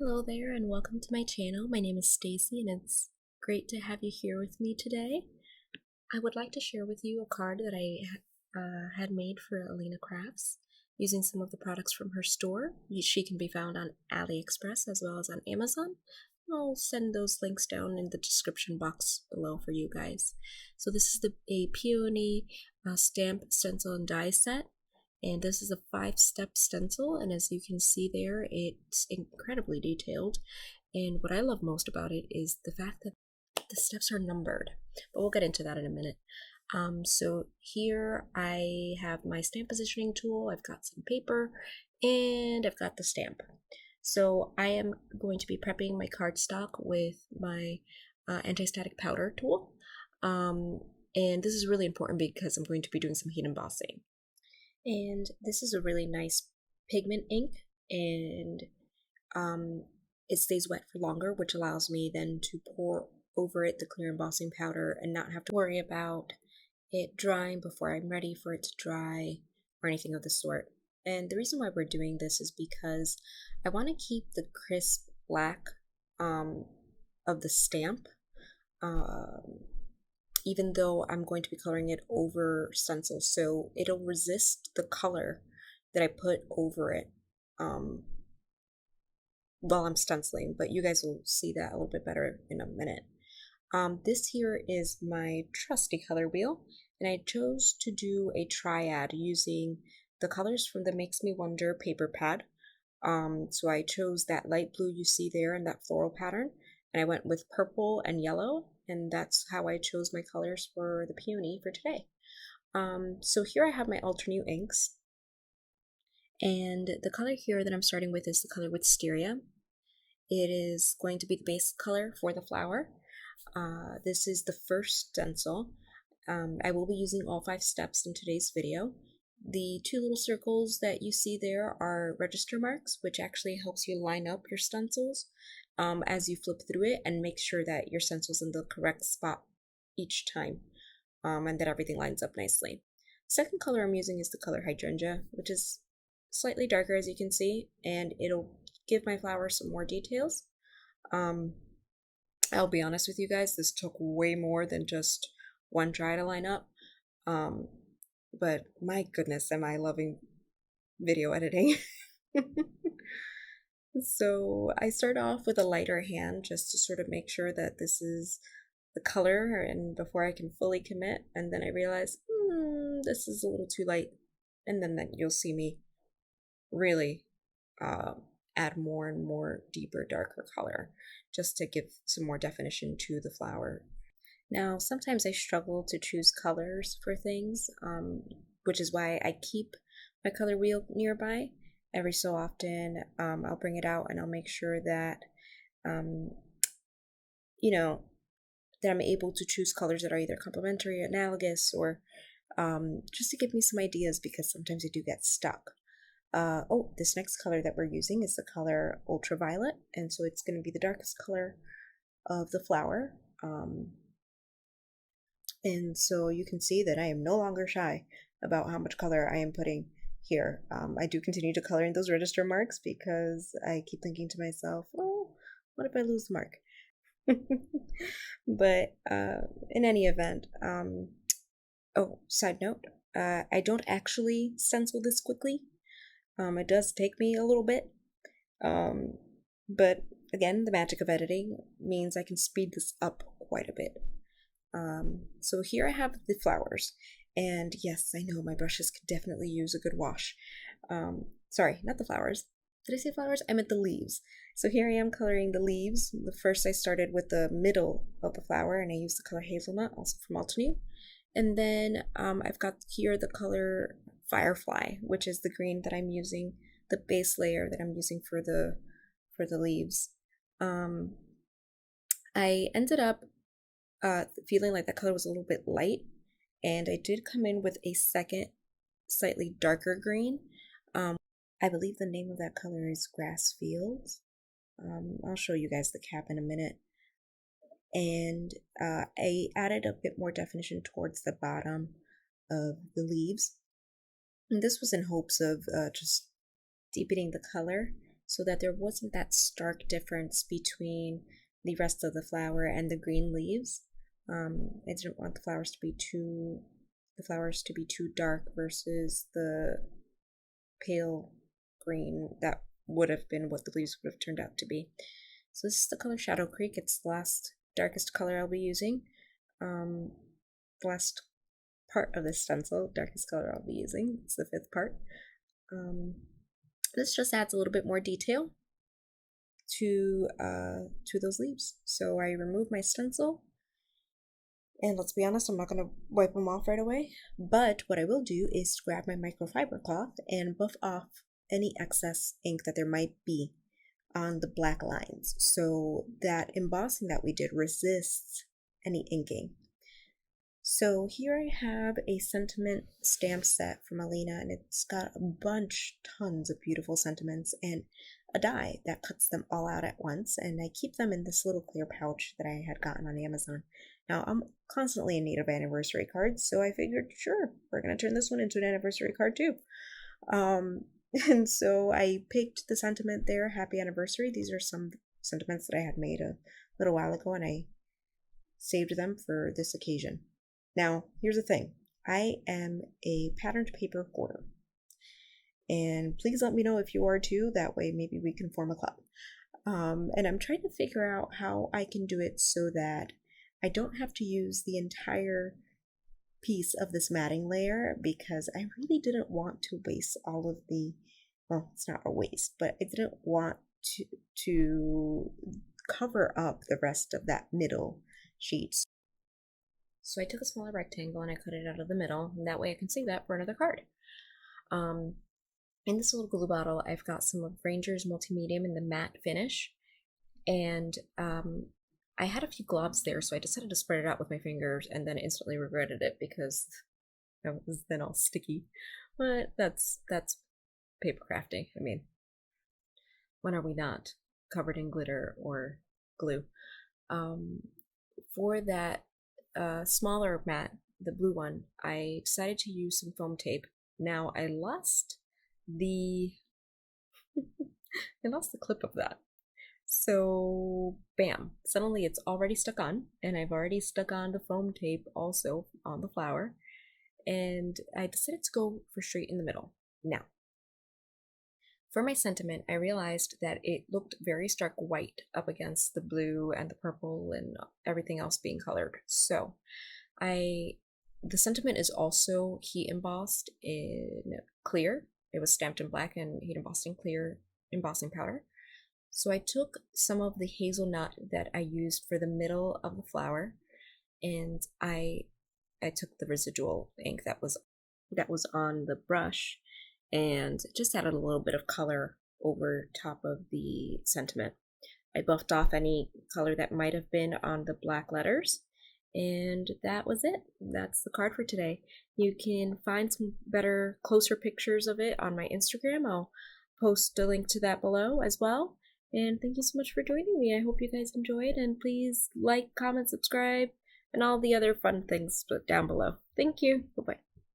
Hello there and welcome to my channel. My name is Stacy and it's great to have you here with me today. I would like to share with you a card that I had made for Alina Crafts using some of the products from her store. She can be found on AliExpress as well as on Amazon. I'll send those links down in the description box below for you guys. So this is a Peony stamp, stencil, and die set. And this is a 5-step stencil, and as you can see there, it's incredibly detailed. And what I love most about it is the fact that the steps are numbered, but we'll get into that in a minute. So here I have my stamp positioning tool, I've got some paper, and I've got the stamp. So I am going to be prepping my cardstock with my anti-static powder tool. And this is really important because I'm going to be doing some heat embossing. And this is a really nice pigment ink, and it stays wet for longer, which allows me then to pour over it the clear embossing powder and not have to worry about it drying before I'm ready for it to dry or anything of the sort. And the reason why we're doing this is because I want to keep the crisp black of the stamp, even though I'm going to be coloring it over stencil, so it'll resist the color that I put over it while I'm stenciling, but you guys will see that a little bit better in a minute. This here is my trusty color wheel, and I chose to do a triad using the colors from the Makes Me Wonder paper pad. So I chose that light blue you see there in that floral pattern, and I went with purple and yellow, and that's how I chose my colors for the peony for today. So here I have my Ultra inks, and the color here that I'm starting with is the color Wisteria. It is going to be the base color for the flower. This is the first stencil. I will be using all 5 steps in today's video. The 2 little circles that you see there are register marks, which actually helps you line up your stencils as you flip through it and make sure that your stencil's in the correct spot each time, and that everything lines up nicely. Second color I'm using is the color Hydrangea, which is slightly darker as you can see, and it'll give my flower some more details. I'll be honest with you guys, this took way more than just one try to line up. But my goodness, am I loving video editing. So I start off with a lighter hand just to sort of make sure that this is the color and before I can fully commit, and then I realize this is a little too light, and then you'll see me really add more and more deeper, darker color just to give some more definition to the flower. Now, sometimes I struggle to choose colors for things, which is why I keep my color wheel nearby. Every so often, I'll bring it out and I'll make sure that, that I'm able to choose colors that are either complementary, analogous, or just to give me some ideas, because sometimes I do get stuck. This next color that we're using is the color Ultraviolet, and so it's going to be the darkest color of the flower. And so you can see that I am no longer shy about how much color I am putting here. I do continue to color in those register marks because I keep thinking to myself, oh, what if I lose the mark? But in any event, side note, I don't actually stencil this quickly. It does take me a little bit, but again, the magic of editing means I can speed this up quite a bit. So here I have the flowers, and yes, I know my brushes could definitely use a good wash. Sorry, not the flowers. Did I say flowers? I meant the leaves. So here I am coloring the leaves. The first I started with the middle of the flower, and I used the color Hazelnut, also from Ultra. And then I've got here the color Firefly, which is the green that I'm using, the base layer that I'm using for the leaves. I ended up feeling like that color was a little bit light, and I did come in with a second slightly darker green. I believe the name of that color is Grass Fields. I'll show you guys the cap in a minute. And I added a bit more definition towards the bottom of the leaves, and this was in hopes of just deepening the color so that there wasn't that stark difference between the rest of the flower and the green leaves. I didn't want the flowers to be too dark versus the pale green that would have been what the leaves would have turned out to be. So this is the color Shadow Creek. It's the last darkest color I'll be using. The last part of this stencil, darkest color I'll be using. It's the 5th part. This just adds a little bit more detail to those leaves. So I remove my stencil, and let's be honest, I'm not going to wipe them off right away, but what I will do is grab my microfiber cloth and buff off any excess ink that there might be on the black lines, so that embossing that we did resists any inking. So here I have a sentiment stamp set from Alina, and it's got tons of beautiful sentiments and a die that cuts them all out at once, and I keep them in this little clear pouch that I had gotten on Amazon. Now, I'm constantly in need of anniversary cards, so I figured, sure, we're going to turn this one into an anniversary card too. And so I picked the sentiment there, Happy Anniversary. These are some sentiments that I had made a little while ago, and I saved them for this occasion. Now, here's the thing. I am a patterned paper hoarder. And please let me know if you are too. That way maybe we can form a club. And I'm trying to figure out how I can do it so that I don't have to use the entire piece of this matting layer, because I really didn't want to waste all of the, well, it's not a waste, but I didn't want to cover up the rest of that middle sheet. So I took a smaller rectangle and I cut it out of the middle, and that way I can save that for another card. In this little glue bottle, I've got some of Ranger's Multimedium in the matte finish, and I had a few globs there, so I decided to spread it out with my fingers and then instantly regretted it because it was then all sticky. But that's paper crafting. I mean, when are we not covered in glitter or glue? For that smaller mat, the blue one, I decided to use some foam tape. Now I lost the clip of that. So bam, suddenly it's already stuck on, and I've already stuck on the foam tape also on the flower, and I decided to go for straight in the middle. Now, for my sentiment, I realized that it looked very stark white up against the blue and the purple and everything else being colored. So the sentiment is also heat embossed in clear. It was stamped in black and heat embossed in clear embossing powder. So I took some of the hazelnut that I used for the middle of the flower, and I took the residual ink that was on the brush and just added a little bit of color over top of the sentiment. I buffed off any color that might have been on the black letters, and that was it. That's the card for today. You can find some better, closer pictures of it on my Instagram. I'll post a link to that below as well. And thank you so much for joining me. I hope you guys enjoyed, and please like, comment, subscribe, and all the other fun things down below. Thank you. Bye-bye.